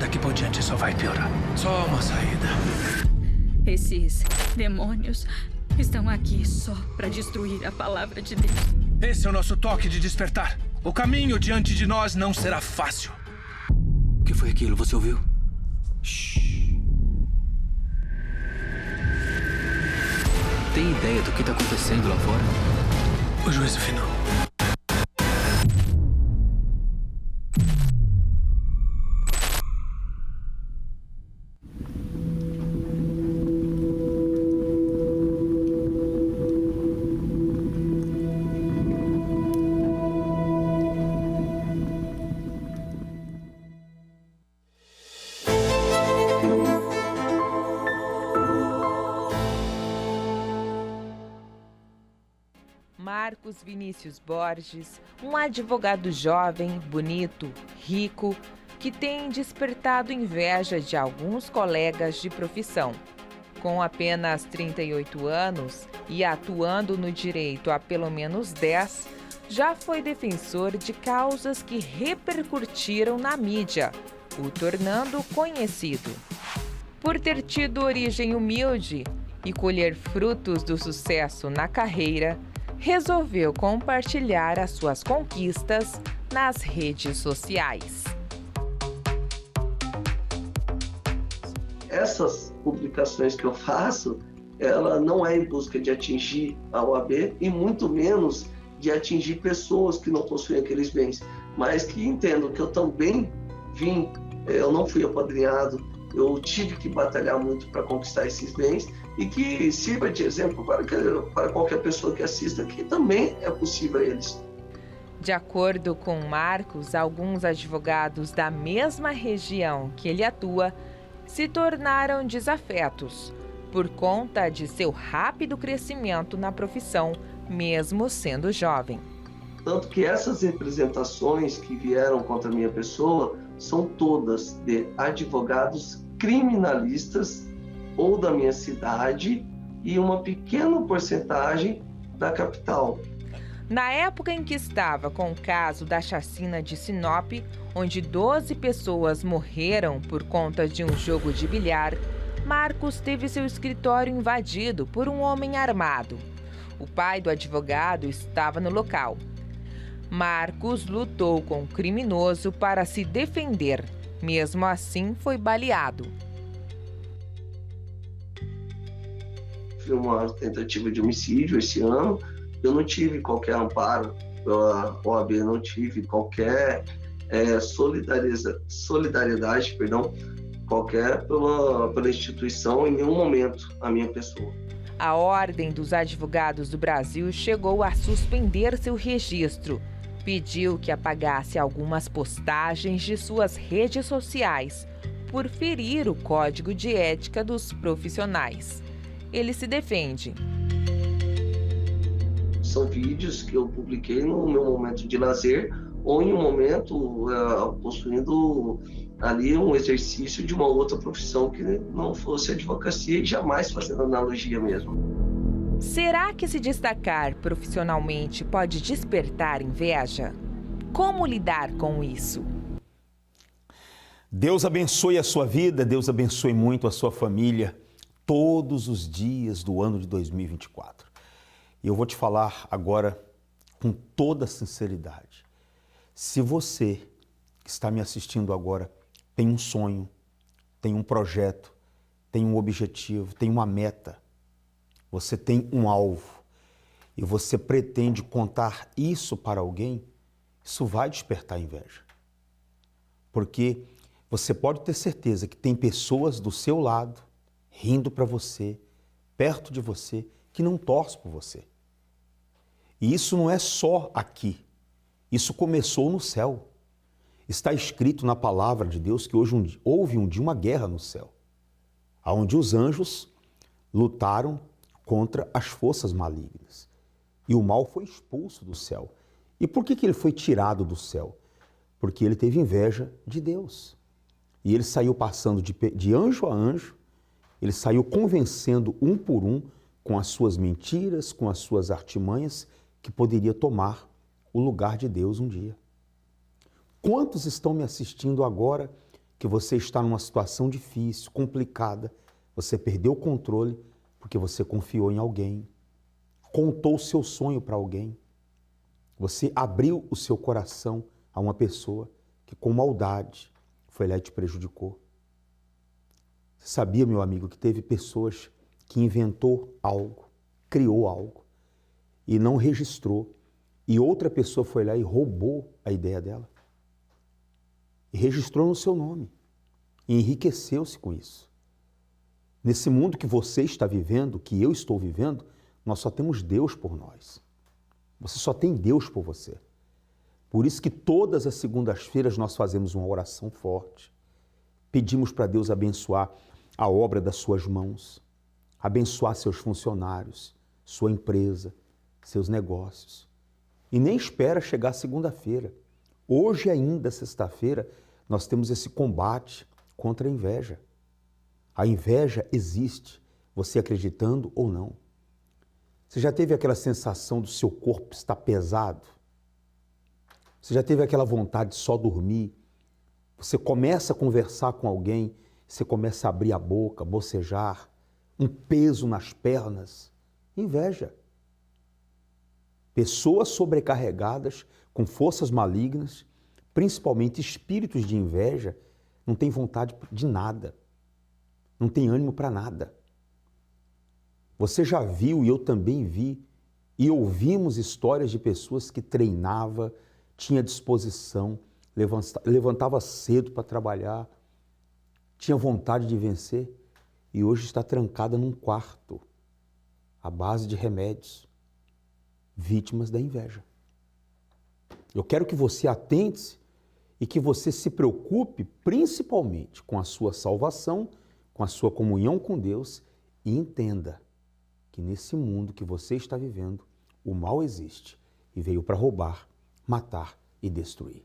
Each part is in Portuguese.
Daqui por diante só vai piorar. Só uma saída. Esses demônios estão aqui só para destruir a palavra de Deus. Esse é o nosso toque de despertar. O caminho diante de nós não será fácil. O que foi aquilo? Você ouviu? Shhh. Tem ideia do que está acontecendo lá fora? O juízo final. Marcos Vinícius Borges, um advogado jovem, bonito, rico, que tem despertado inveja de alguns colegas de profissão. Com apenas 38 anos e atuando no direito há pelo menos 10, já foi defensor de causas que repercutiram na mídia, o tornando conhecido. Por ter tido origem humilde e colher frutos do sucesso na carreira, resolveu compartilhar as suas conquistas nas redes sociais. Essas publicações que eu faço, ela não é em busca de atingir a OAB e muito menos de atingir pessoas que não possuem aqueles bens, mas que entendam que eu também eu não fui apadrinhado, eu tive que batalhar muito para conquistar esses bens e que sirva de exemplo para qualquer pessoa que assista, que também é possível a eles. De acordo com Marcos, alguns advogados da mesma região que ele atua se tornaram desafetos por conta de seu rápido crescimento na profissão, mesmo sendo jovem. Tanto que essas representações que vieram contra a minha pessoa são todas de advogados criminalistas ou da minha cidade e uma pequena porcentagem da capital. Na época em que estava com o caso da chacina de Sinop, onde 12 pessoas morreram por conta de um jogo de bilhar, Marcos teve seu escritório invadido por um homem armado. O pai do advogado estava no local. Marcos lutou com o criminoso para se defender. Mesmo assim, foi baleado. Foi uma tentativa de homicídio esse ano. Eu não tive qualquer amparo pela OAB, não tive qualquer solidariedade, qualquer pela instituição, em nenhum momento a minha pessoa. A Ordem dos Advogados do Brasil chegou a suspender seu registro. Pediu que apagasse algumas postagens de suas redes sociais por ferir o código de ética dos profissionais. Ele se defende. São vídeos que eu publiquei no meu momento de lazer ou em um momento possuindo ali um exercício de uma outra profissão que não fosse advocacia e jamais fazendo analogia mesmo. Será que se destacar profissionalmente pode despertar inveja? Como lidar com isso? Deus abençoe a sua vida, Deus abençoe muito a sua família todos os dias do ano de 2024. E eu vou te falar agora com toda sinceridade. Se você que está me assistindo agora tem um sonho, tem um projeto, tem um objetivo, tem uma meta, você tem um alvo e você pretende contar isso para alguém, isso vai despertar inveja. Porque você pode ter certeza que tem pessoas do seu lado, rindo para você, perto de você, que não torcem por você. E isso não é só aqui, isso começou no céu. Está escrito na palavra de Deus que hoje houve um dia uma guerra no céu, onde os anjos lutaram contra as forças malignas. E o mal foi expulso do céu. E por que ele foi tirado do céu? Porque ele teve inveja de Deus. E ele saiu passando de anjo a anjo, ele saiu convencendo um por um com as suas mentiras, com as suas artimanhas, que poderia tomar o lugar de Deus um dia. Quantos estão me assistindo agora que você está numa situação difícil, complicada, você perdeu o controle porque você confiou em alguém, contou o seu sonho para alguém, você abriu o seu coração a uma pessoa que com maldade foi lá e te prejudicou. Você sabia, meu amigo, que teve pessoas que inventou algo, criou algo e não registrou, e outra pessoa foi lá e roubou a ideia dela e registrou no seu nome e enriqueceu-se com isso. Nesse mundo que você está vivendo, que eu estou vivendo, nós só temos Deus por nós. Você só tem Deus por você. Por isso que todas as segundas-feiras nós fazemos uma oração forte. Pedimos para Deus abençoar a obra das suas mãos, abençoar seus funcionários, sua empresa, seus negócios. E nem espera chegar segunda-feira. Hoje ainda, sexta-feira, nós temos esse combate contra a inveja. A inveja existe, você acreditando ou não. Você já teve aquela sensação do seu corpo estar pesado? Você já teve aquela vontade de só dormir? Você começa a conversar com alguém, você começa a abrir a boca, bocejar, um peso nas pernas. Inveja. Pessoas sobrecarregadas com forças malignas, principalmente espíritos de inveja, não têm vontade de nada, não tem ânimo para nada. Você já viu, e eu também vi, e ouvimos histórias de pessoas que treinava, tinha disposição, levantava cedo para trabalhar, tinha vontade de vencer e hoje está trancada num quarto, à base de remédios, vítimas da inveja. Eu quero que você atente-se e que você se preocupe principalmente com a sua salvação, com a sua comunhão com Deus e entenda que nesse mundo que você está vivendo, o mal existe e veio para roubar, matar e destruir.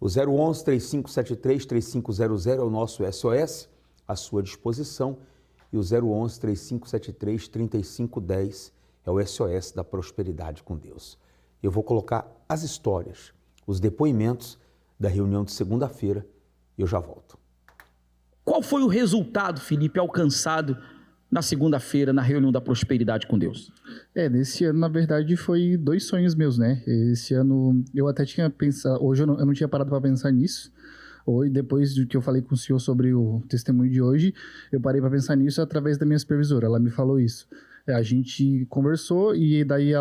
O 011-3573-3500 é o nosso SOS, à sua disposição, e o 011-3573-3510 é o SOS da prosperidade com Deus. Eu vou colocar as histórias, os depoimentos da reunião de segunda-feira e eu já volto. Qual foi o resultado, Felipe, alcançado na segunda-feira, na reunião da prosperidade com Deus? Nesse ano, na verdade, foi 2 sonhos meus, né? Esse ano, eu até tinha pensado, hoje eu não tinha parado para pensar nisso. Hoje, depois do que eu falei com o senhor sobre o testemunho de hoje, eu parei para pensar nisso através da minha supervisora, ela me falou isso. A gente conversou e daí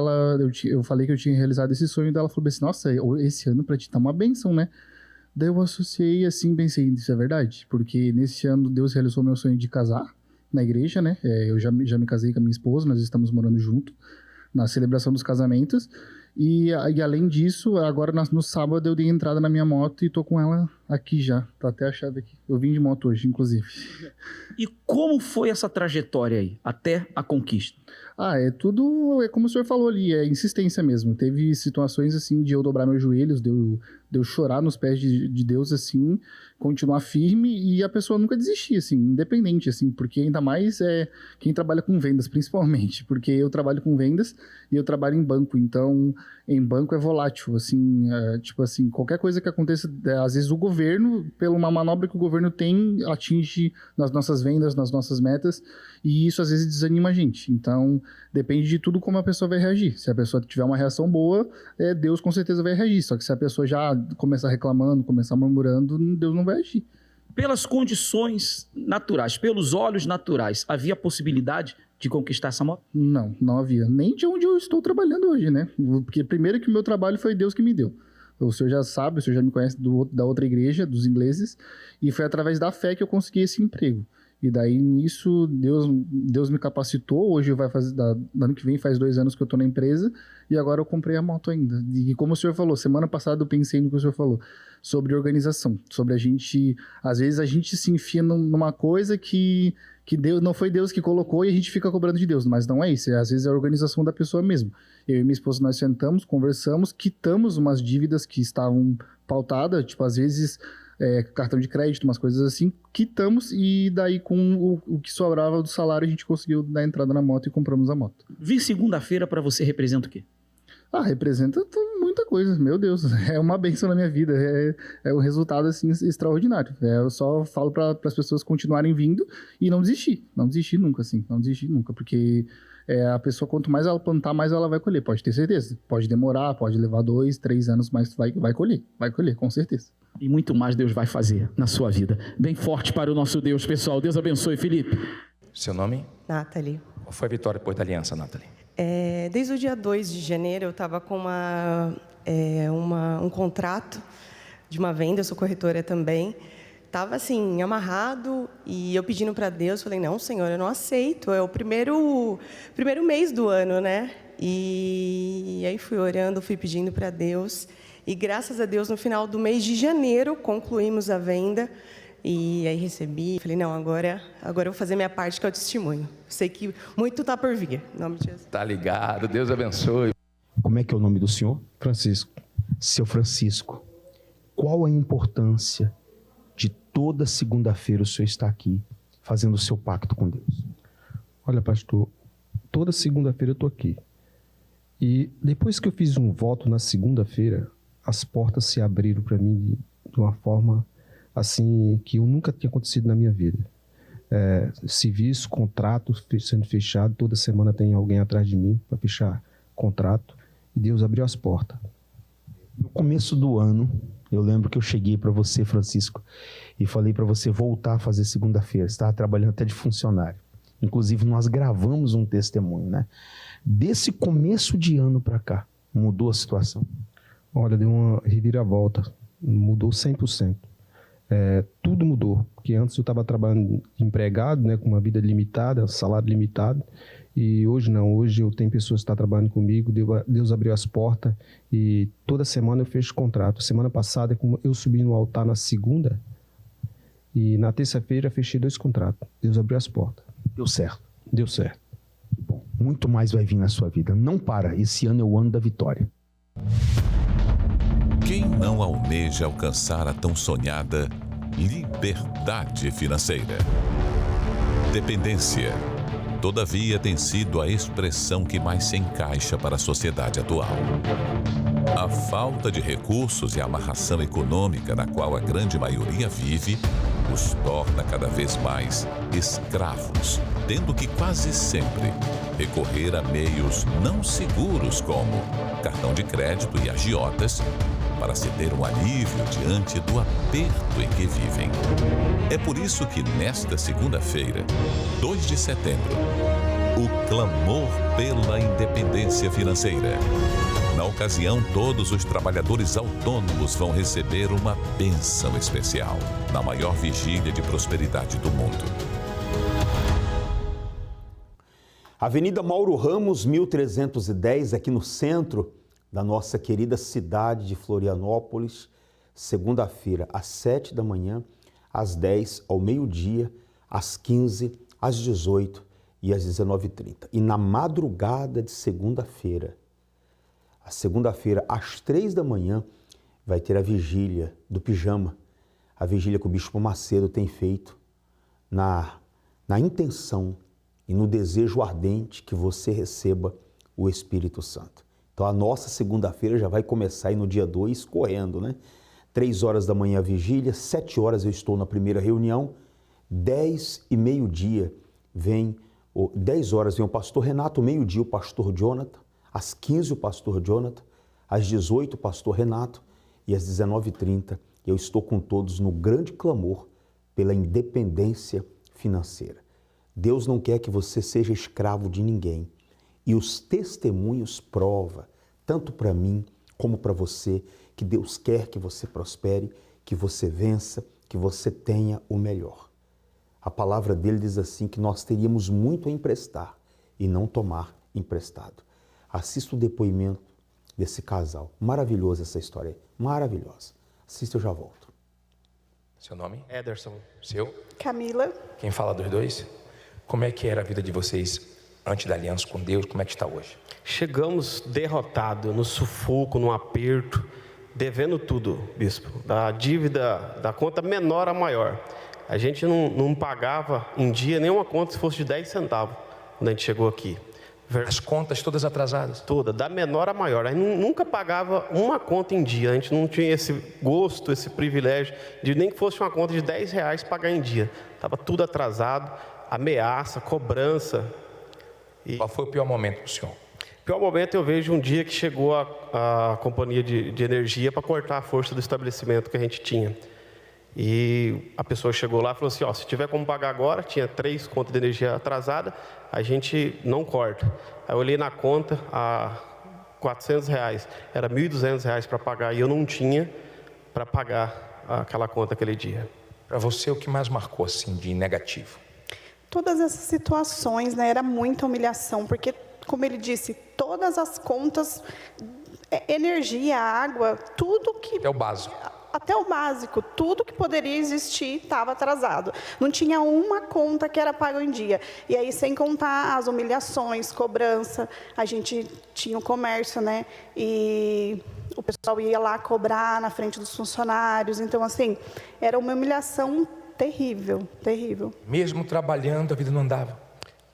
eu falei que eu tinha realizado esse sonho, e daí ela falou assim, nossa, esse ano para ti tá uma bênção, né? Daí eu associei assim, pensei, isso é verdade, porque nesse ano Deus realizou meu sonho de casar na igreja, né? Eu já me casei com a minha esposa, nós estamos morando junto na celebração dos casamentos. E além disso, agora no sábado eu dei entrada na minha moto e tô com ela aqui já. Tá até a chave aqui. Eu vim de moto hoje, inclusive. E como foi essa trajetória aí, até a conquista? É como o senhor falou ali, é insistência mesmo. Teve situações assim de eu dobrar meus joelhos, de eu chorar nos pés de Deus assim, continuar firme e a pessoa nunca desistir, assim, independente, assim, porque ainda mais quem trabalha com vendas, principalmente, porque eu trabalho com vendas e eu trabalho em banco, então em banco é volátil, assim, tipo assim, qualquer coisa que aconteça, às vezes o governo, pela uma manobra que o governo tem, atinge nas nossas vendas, nas nossas metas, e isso às vezes desanima a gente, então depende de tudo como a pessoa vai reagir. Se a pessoa tiver uma reação boa, Deus com certeza vai reagir, só que se a pessoa já começar reclamando, começar murmurando, Deus não vai agir. Pelas condições naturais, pelos olhos naturais, havia possibilidade de conquistar essa moto? Não havia. Nem de onde eu estou trabalhando hoje, né? Porque primeiro que o meu trabalho foi Deus que me deu. O senhor já sabe, o senhor já me conhece da outra igreja, dos ingleses, e foi através da fé que eu consegui esse emprego. E daí, nisso, Deus me capacitou. Hoje ano que vem faz 2 anos que eu tô na empresa e agora eu comprei a moto ainda. E como o senhor falou, semana passada eu pensei no que o senhor falou, sobre organização, sobre às vezes a gente se enfia numa coisa que Deus, não foi Deus que colocou e a gente fica cobrando de Deus, mas não é isso, às vezes é a organização da pessoa mesmo. Eu e minha esposa, nós sentamos, conversamos, quitamos umas dívidas que estavam pautadas, tipo, às vezes... cartão de crédito, umas coisas assim, quitamos e daí com o que sobrava do salário a gente conseguiu dar entrada na moto e compramos a moto. Vir segunda-feira para você representa o quê? Representa muita coisa, meu Deus, é uma bênção na minha vida, é um resultado, assim, extraordinário. Eu só falo para as pessoas continuarem vindo e não desistir nunca, assim, não desistir nunca, porque a pessoa, quanto mais ela plantar, mais ela vai colher, pode ter certeza. Pode demorar, pode levar 2, 3 anos, mas vai colher, com certeza. E muito mais Deus vai fazer na sua vida. Bem forte para o nosso Deus, pessoal. Deus abençoe, Felipe. Seu nome? Nathalie. Qual foi a vitória depois da aliança, Nathalie? Desde o dia 2 de janeiro, eu estava com um contrato de uma venda, eu sou corretora também. Estava assim, amarrado, e eu pedindo para Deus, falei, não, Senhor, eu não aceito, é o primeiro mês do ano, né? E aí fui orando, fui pedindo para Deus, e graças a Deus, no final do mês de janeiro, concluímos a venda, e aí recebi, falei, não, agora eu vou fazer minha parte, que é o testemunho. Sei que muito está por vir, em nome de Jesus. Tá ligado, Deus abençoe. Como é que é o nome do senhor? Francisco. Seu Francisco, qual a importância de toda segunda-feira o senhor estar aqui, fazendo o seu pacto com Deus? Olha, pastor, toda segunda-feira eu estou aqui. E depois que eu fiz um voto na segunda-feira, as portas se abriram para mim de uma forma assim que eu nunca tinha acontecido na minha vida. Civis, contratos sendo fechados, toda semana tem alguém atrás de mim para fechar contrato, e Deus abriu as portas. No começo do ano, eu lembro que eu cheguei para você, Francisco, e falei para você voltar a fazer segunda-feira. Você estava trabalhando até de funcionário. Inclusive, nós gravamos um testemunho, né? Desse começo de ano para cá, mudou a situação? Olha, deu uma reviravolta, mudou 100%. Tudo mudou, porque antes eu estava trabalhando empregado, né, com uma vida limitada, salário limitado, e hoje não, hoje eu tenho pessoas que estão trabalhando comigo, Deus abriu as portas, e toda semana eu fecho contrato. Semana passada, eu subi no altar na segunda, e na terça-feira fechei 2 contratos. Deus abriu as portas. Deu certo. Deu certo. Bom, muito mais vai vir na sua vida. Não para, esse ano é o ano da vitória. Quem não almeja alcançar a tão sonhada liberdade financeira? Dependência, todavia, tem sido a expressão que mais se encaixa para a sociedade atual. A falta de recursos e a amarração econômica na qual a grande maioria vive os torna cada vez mais escravos, tendo que quase sempre recorrer a meios não seguros como cartão de crédito e agiotas para se ter um alívio diante do aperto em que vivem. É por isso que nesta segunda-feira, 2 de setembro, o clamor pela independência financeira. Na ocasião, todos os trabalhadores autônomos vão receber uma bênção especial na maior vigília de prosperidade do mundo. Avenida Mauro Ramos, 1310, aqui no centro da nossa querida cidade de Florianópolis, segunda-feira, às 7 da manhã, às 10, ao meio-dia, às 15, às 18 e às 19h30. E na madrugada de segunda-feira, às 3 da manhã, vai ter a vigília do pijama, a vigília que o Bispo Macedo tem feito na intenção e no desejo ardente que você receba o Espírito Santo. Então a nossa segunda-feira já vai começar aí no dia 2, correndo, né? 3 horas da manhã a vigília, 7 horas eu estou na primeira reunião, 10 e meio-dia vem, 10 horas vem o pastor Renato, meio-dia o pastor Jonathan, às 15 o pastor Jonathan, às 18 o pastor Renato e às 19h30 eu estou com todos no grande clamor pela independência financeira. Deus não quer que você seja escravo de ninguém. E os testemunhos provam, tanto para mim como para você, que Deus quer que você prospere, que você vença, que você tenha o melhor. A palavra dele diz assim que nós teríamos muito a emprestar e não tomar emprestado. Assista o depoimento desse casal. Maravilhosa essa história, maravilhosa. Assista, eu já volto. Seu nome? Ederson. Seu? Camila. Quem fala dos dois? Como é que era a vida de vocês antes da aliança com Deus? Como é que está hoje? Chegamos derrotados, no sufoco, no aperto, devendo tudo, bispo. Da dívida, da conta menor a maior. A gente não pagava em dia nenhuma conta se fosse de 10 centavos quando a gente chegou aqui. As contas todas atrasadas? Toda, da menor a maior. A gente nunca pagava uma conta em dia. A gente não tinha esse gosto, esse privilégio de nem que fosse uma conta de R$10 pagar em dia. Estava tudo atrasado, ameaça, cobrança. Qual foi o pior momento para o senhor? O pior momento eu vejo um dia que chegou a companhia de energia para cortar a força do estabelecimento que a gente tinha. E a pessoa chegou lá e falou assim, ó, se tiver como pagar agora, tinha 3 contas de energia atrasada, a gente não corta. Aí eu olhei na conta, a R$400, era R$1.200 para pagar e eu não tinha para pagar aquela conta aquele dia. Para você, o que mais marcou assim de negativo? Todas essas situações, né, era muita humilhação, porque, como ele disse, todas as contas, energia, água, tudo que... É o básico. Até o básico, tudo que poderia existir estava atrasado. Não tinha uma conta que era paga em dia. E aí, sem contar as humilhações, cobrança, a gente tinha o comércio, né? E o pessoal ia lá cobrar na frente dos funcionários. Então, assim, era uma humilhação terrível, terrível. Mesmo trabalhando, a vida não andava?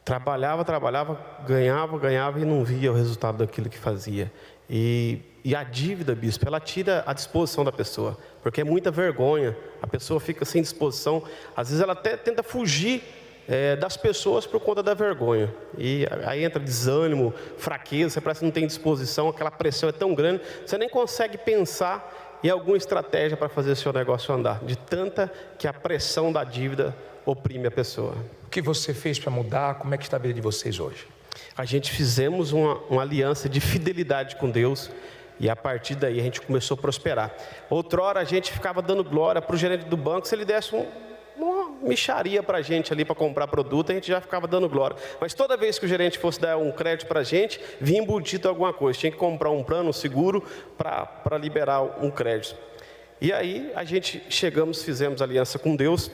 Trabalhava, ganhava e não via o resultado daquilo que fazia. E a dívida, bispo, ela tira a disposição da pessoa, porque é muita vergonha, a pessoa fica sem disposição, às vezes ela até tenta fugir das pessoas por conta da vergonha, e aí entra desânimo, fraqueza, você parece que não tem disposição, aquela pressão é tão grande, você nem consegue pensar em alguma estratégia para fazer o seu negócio andar, de tanta que a pressão da dívida oprime a pessoa. O que você fez para mudar? Como é que está a vida de vocês hoje? A gente fizemos uma aliança de fidelidade com Deus e a partir daí a gente começou a prosperar. Outrora a gente ficava dando glória para o gerente do banco, se ele desse uma mixaria para a gente ali para comprar produto, a gente já ficava dando glória. Mas toda vez que o gerente fosse dar um crédito para a gente, vinha embutido alguma coisa, tinha que comprar um plano, um seguro para liberar um crédito. E aí a gente fizemos aliança com Deus,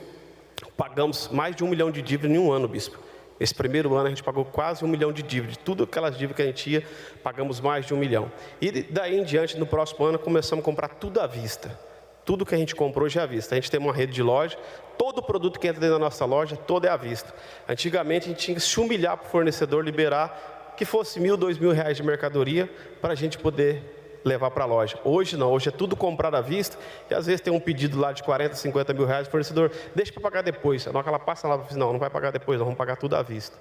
pagamos mais de 1 milhão de dívidas em um ano, bispo. Esse primeiro ano a gente pagou quase 1 milhão de dívidas. De tudo aquelas dívidas que a gente tinha, pagamos mais de 1 milhão. E daí em diante, no próximo ano, começamos a comprar tudo à vista. Tudo que a gente comprou já é à vista. A gente tem uma rede de loja, todo produto que entra dentro da nossa loja, todo é à vista. Antigamente a gente tinha que se humilhar para o fornecedor liberar que fosse R$1.000, R$2.000 de mercadoria para a gente poder levar para a loja. Hoje não, hoje é tudo comprado à vista e às vezes tem um pedido lá de 40, 50 mil reais, o fornecedor deixa para pagar depois. Na hora que ela passa lá, não vai pagar depois, não, vamos pagar tudo à vista.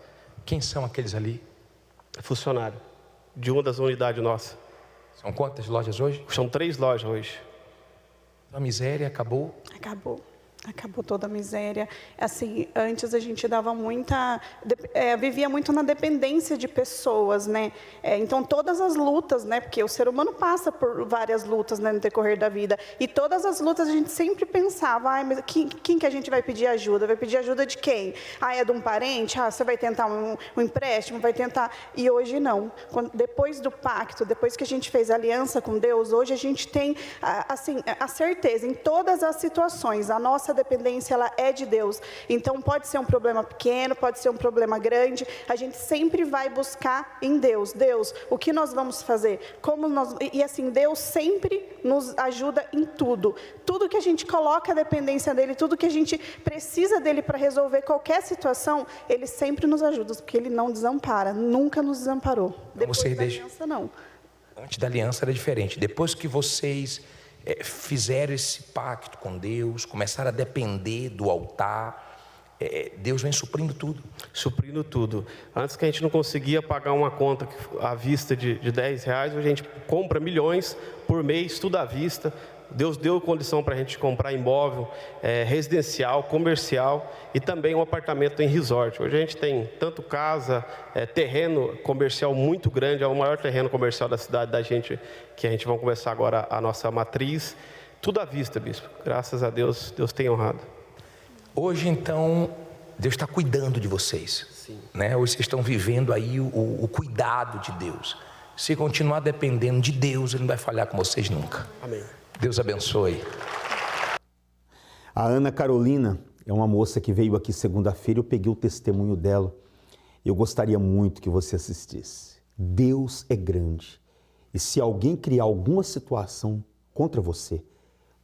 Quem são aqueles ali? Funcionário de uma das unidades nossas. São quantas lojas hoje? São 3 lojas hoje. A miséria acabou? Acabou toda a miséria. Assim, antes a gente dava vivia muito na dependência de pessoas, né? Então todas as lutas, né? Porque o ser humano passa por várias lutas, né, no decorrer da vida. E todas as lutas a gente sempre pensava, mas quem que a gente vai pedir ajuda? Vai pedir ajuda de quem? É de um parente? Você vai tentar um empréstimo? Vai tentar... E hoje não. Depois do pacto, depois que a gente fez aliança com Deus, hoje a gente tem assim, a certeza em todas as situações. A nossa dependência, ela é de Deus. Então pode ser um problema pequeno, pode ser um problema grande, a gente sempre vai buscar em Deus. Deus, o que nós vamos fazer? E assim, Deus sempre nos ajuda em tudo. Tudo que a gente coloca a dependência dele, tudo que a gente precisa dele para resolver qualquer situação, ele sempre nos ajuda, porque ele não desampara, nunca nos desamparou. Depois da aliança, não. Antes da aliança era diferente. Depois que vocês fizeram esse pacto com Deus, começaram a depender do altar, Deus vem suprindo tudo. Suprindo tudo. Antes que a gente não conseguia pagar uma conta à vista de R$10, hoje a gente compra milhões por mês, tudo à vista. Deus deu condição para a gente comprar imóvel, residencial, comercial e também um apartamento em resort. Hoje a gente tem tanto casa, terreno comercial muito grande, é o maior terreno comercial da cidade da gente, que a gente vai começar agora a nossa matriz. Tudo à vista, bispo. Graças a Deus, Deus tem honrado. Hoje, então, Deus está cuidando de vocês. Sim. Né? Hoje vocês estão vivendo aí o cuidado de Deus. Se continuar dependendo de Deus, Ele não vai falhar com vocês nunca. Amém. Deus abençoe. A Ana Carolina é uma moça que veio aqui segunda-feira, eu peguei o testemunho dela. Eu gostaria muito que você assistisse. Deus é grande. E se alguém criar alguma situação contra você,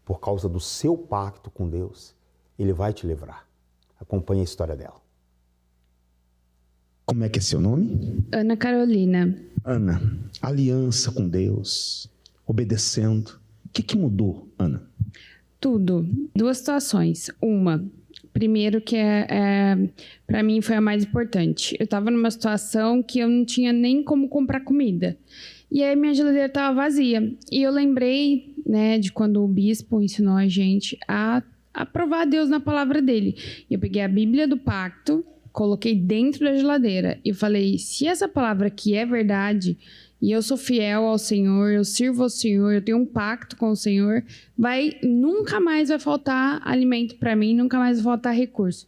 por causa do seu pacto com Deus, Ele vai te livrar. Acompanhe a história dela. Como é que é seu nome? Ana Carolina. Ana, aliança com Deus, obedecendo. O que mudou, Ana? Tudo. 2 situações. Uma, primeiro que para mim foi a mais importante. Eu estava numa situação que eu não tinha nem como comprar comida. E aí minha geladeira estava vazia. E eu lembrei, né, de quando o bispo ensinou a gente a provar a Deus na palavra dele. Eu peguei a Bíblia do Pacto, coloquei dentro da geladeira e falei, se essa palavra aqui é verdade e eu sou fiel ao Senhor, eu sirvo ao Senhor, eu tenho um pacto com o Senhor, nunca mais vai faltar alimento para mim, nunca mais vai faltar recurso.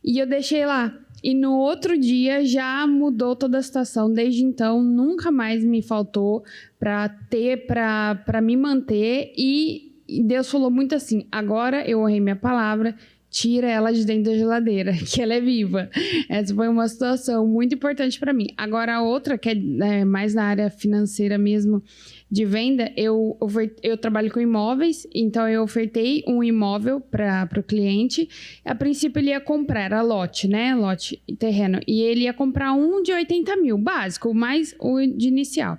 E eu deixei lá. E no outro dia já mudou toda a situação. Desde então, nunca mais me faltou para me manter. E Deus falou muito assim, agora eu honrei minha palavra, tira ela de dentro da geladeira, que ela é viva. Essa foi uma situação muito importante para mim. Agora, a outra, que é mais na área financeira mesmo, de venda, eu trabalho com imóveis, então eu ofertei um imóvel para o cliente. A princípio, ele ia comprar, era lote, né? Lote terreno. E ele ia comprar um de 80 mil, básico, mais o de inicial.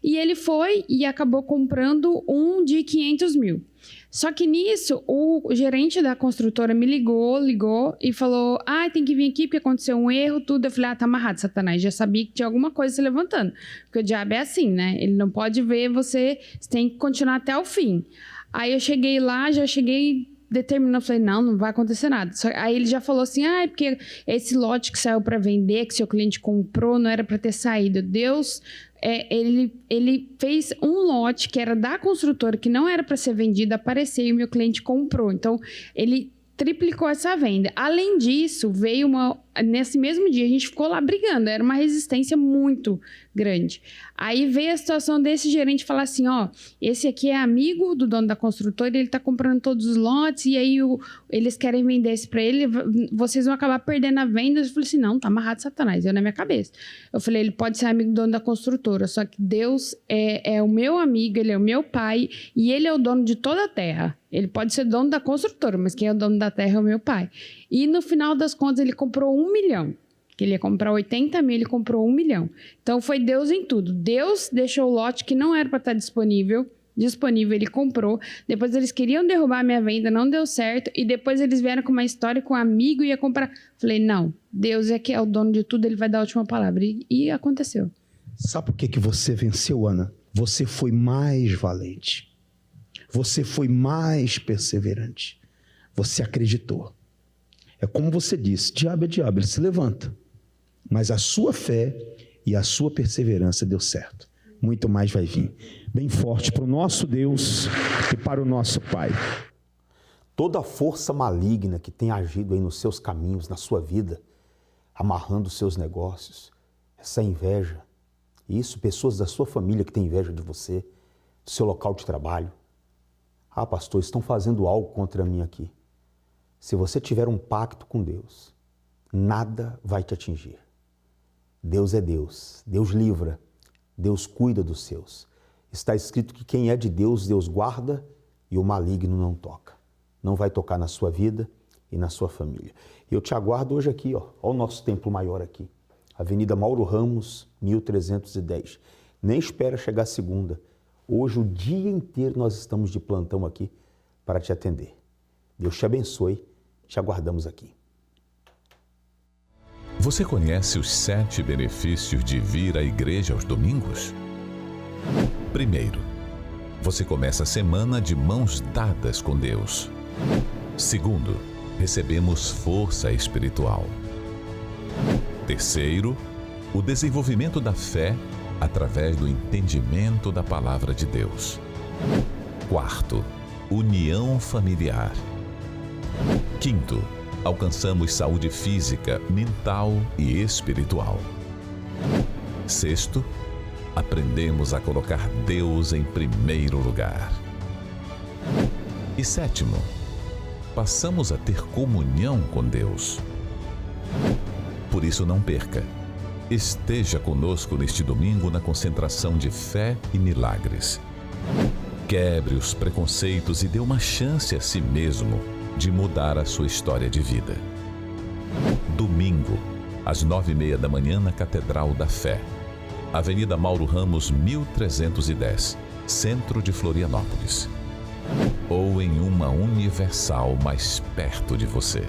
E ele foi e acabou comprando um de 500 mil. Só que nisso, o gerente da construtora me ligou e falou, tem que vir aqui porque aconteceu um erro, tudo. Eu falei, tá amarrado, Satanás. Já sabia que tinha alguma coisa se levantando. Porque o diabo é assim, né? Ele não pode ver você tem que continuar até o fim. Aí eu cheguei lá, determinando, falei, não vai acontecer nada. Aí ele já falou assim, porque esse lote que saiu para vender, que seu cliente comprou, não era para ter saído. Deus... Ele fez um lote que era da construtora, que não era para ser vendido, apareceu e o meu cliente comprou. Então, ele triplicou essa venda. Além disso, veio nesse mesmo dia, a gente ficou lá brigando, era uma resistência muito grande. Aí veio a situação desse gerente falar assim, esse aqui é amigo do dono da construtora, ele tá comprando todos os lotes, e aí eles querem vender esse para ele, vocês vão acabar perdendo a venda. Eu falei assim, não, tá amarrado, Satanás, eu na minha cabeça. Eu falei, ele pode ser amigo do dono da construtora, só que Deus é o meu amigo, ele é o meu pai, e ele é o dono de toda a terra. Ele pode ser dono da construtora, mas quem é o dono da terra é o meu pai. E no final das contas, ele comprou 1 milhão. Que ele ia comprar 80 mil, ele comprou 1 milhão. Então, foi Deus em tudo. Deus deixou o lote que não era para estar disponível, ele comprou. Depois, eles queriam derrubar a minha venda, não deu certo. E depois, eles vieram com uma história com um amigo e ia comprar. Falei, não, Deus é que é o dono de tudo, ele vai dar a última palavra. E aconteceu. Sabe por que você venceu, Ana? Você foi mais valente. Você foi mais perseverante. Você acreditou. É como você disse, diabo é diabo, ele se levanta. Mas a sua fé e a sua perseverança deu certo. Muito mais vai vir. Bem forte para o nosso Deus e para o nosso Pai. Toda força maligna que tem agido aí nos seus caminhos, na sua vida, amarrando os seus negócios, essa inveja, isso, pessoas da sua família que têm inveja de você, do seu local de trabalho. Pastor, estão fazendo algo contra mim aqui. Se você tiver um pacto com Deus, nada vai te atingir. Deus é Deus, Deus livra, Deus cuida dos seus. Está escrito que quem é de Deus, Deus guarda e o maligno não toca. Não vai tocar na sua vida e na sua família. Eu te aguardo hoje aqui, ó o nosso templo maior aqui. Avenida Mauro Ramos, 1310. Nem espera chegar segunda. Hoje, o dia inteiro, nós estamos de plantão aqui para te atender. Deus te abençoe. Te aguardamos aqui. Você conhece os 7 benefícios de vir à igreja aos domingos? Primeiro, você começa a semana de mãos dadas com Deus. Segundo, recebemos força espiritual. Terceiro, o desenvolvimento da fé através do entendimento da palavra de Deus. Quarto, união familiar. Quinto, alcançamos saúde física, mental e espiritual. Sexto, aprendemos a colocar Deus em primeiro lugar. E sétimo, passamos a ter comunhão com Deus. Por isso, não perca. Esteja conosco neste domingo na concentração de fé e milagres. Quebre os preconceitos e dê uma chance a si mesmo de mudar a sua história de vida. Domingo, às 9h30 da manhã na Catedral da Fé, Avenida Mauro Ramos, 1310, centro de Florianópolis. Ou em uma Universal mais perto de você.